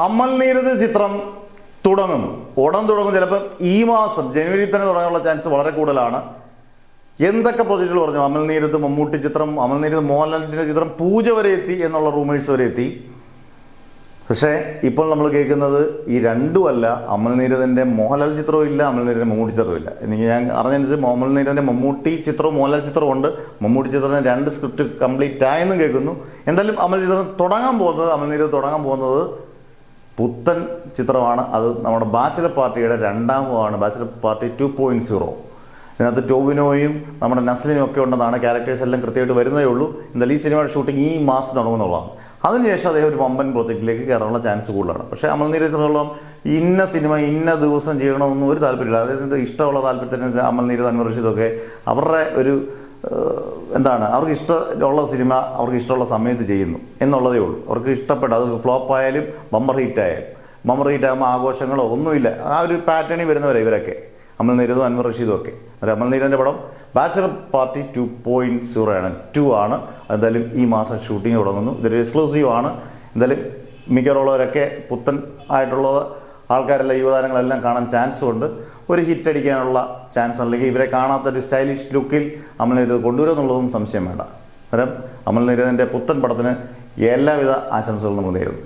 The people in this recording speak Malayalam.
അമൽ നീരദ് ചിത്രം തുടങ്ങുന്നു, ഉടൻ തുടങ്ങും. ചിലപ്പോൾ ഈ മാസം ജനുവരി തന്നെ തുടങ്ങാനുള്ള ചാൻസ് വളരെ കൂടുതലാണ്. എന്തൊക്കെ പ്രൊജക്റ്റുകൾ പറഞ്ഞു? അമൽ നീരദ് മമ്മൂട്ടി ചിത്രം, അമൽ നീരദ് മോഹൻലാലിൻ്റെ ചിത്രം പൂജ വരെ എത്തി എന്നുള്ള റൂമേഴ്സ് വരെ എത്തി. പക്ഷേ ഇപ്പോൾ നമ്മൾ കേൾക്കുന്നത് ഈ രണ്ടുമല്ല. അമൽ നീരദിൻ്റെ മോഹൻലാൽ ചിത്രവും ഇല്ല, അമൽ നീരദിൻ്റെ മമ്മൂട്ടി ചിത്രവും ഇല്ല. എനിക്ക് ഞാൻ അറിഞ്ഞനുസരിച്ച് അമൽ നീരദിൻ്റെ മമ്മൂട്ടി ചിത്രവും മോഹൻലാൽ ചിത്രവും ഉണ്ട്. മമ്മൂട്ടി ചിത്രത്തിന് 2 സ്ക്രിപ്റ്റ് കംപ്ലീറ്റ് ആയെന്നും കേൾക്കുന്നു. എന്തായാലും അമൽ ചിത്രം തുടങ്ങാൻ പോകുന്നത് പുത്തൻ ചിത്രമാണ്. അത് നമ്മുടെ ബാച്ചിലർ പാർട്ടിയുടെ 2ാം ഭാഗമാണ്, ബാച്ചിലർ പാർട്ടി 2.0. ഇതിനകത്ത് ടോവിനോയും നമ്മുടെ നസ്ലിനും ഒക്കെ ഉണ്ടെന്നാണ്. ക്യാരക്ടേഴ്സ് എല്ലാം കൃത്യമായിട്ട് വരുന്നേ ഉള്ളൂ. എന്തായാലും ഈ സിനിമയുടെ ഷൂട്ടിംഗ് ഈ മാസം തുടങ്ങുന്നുള്ളതാണ്. അതിനുശേഷം അദ്ദേഹം ഒരു വമ്പൻ പ്രോജക്റ്റിലേക്ക് കയറാനുള്ള ചാൻസ് കൂടുതലാണ്. പക്ഷേ അമൽ നീരദിനോളം ഇന്ന സിനിമ ഇന്ന ദിവസം ചെയ്യണമെന്നൊന്നും ഒരു താല്പര്യമില്ല. അതായത് ഇഷ്ടമുള്ള താല്പര്യത്തിന് അമൽ നീരദ്, അൻവർ റഷീദൊക്കെ അവരുടെ ഒരു അവർക്ക് ഇഷ്ടമുള്ള സിനിമ അവർക്ക് ഇഷ്ടമുള്ള സമയത്ത് ചെയ്യുന്നു എന്നുള്ളതേ ഉള്ളൂ. അവർക്ക് ഇഷ്ടപ്പെട്ട, അത് ഫ്ലോപ്പ് ആയാലും ബമ്പർ ഹിറ്റാകുമ്പോൾ ആഘോഷങ്ങളോ ഒന്നുമില്ല. ആ ഒരു പാറ്റേണിൽ വരുന്നവരെ ഇവരൊക്കെ, അമൽ നീരദും അൻവർ റഷീദും ഒക്കെ. അമൽ നീരദിൻ്റെ പടം ബാച്ചിലർ പാർട്ടി 2.0 2 ആണ്. എന്തായാലും ഈ മാസം ഷൂട്ടിംഗ് തുടങ്ങുന്നു. ഇതൊരു എക്സ്ക്ലൂസീവ് ആണ്. എന്തായാലും മിക്കവാറുള്ളവരൊക്കെ പുത്തൻ ആയിട്ടുള്ള ആൾക്കാരെല്ലാം, യുവതാരങ്ങളെല്ലാം കാണാൻ ചാൻസും ഉണ്ട്. ഒരു ഹിറ്റ് അടിക്കാനുള്ള ചാൻസ്, അല്ലെങ്കിൽ ഇവരെ കാണാത്തൊരു സ്റ്റൈലിഷ് ലുക്കിൽ അമൽ നീരദ് കൊണ്ടുവരുമെന്നുള്ളതും സംശയം വേണ്ട. അന്നേരം അമൽ നീരദിൻ്റെ പുത്തൻ പടത്തിന് എല്ലാവിധ ആശംസകളും നമ്മൾ നേരുന്നു.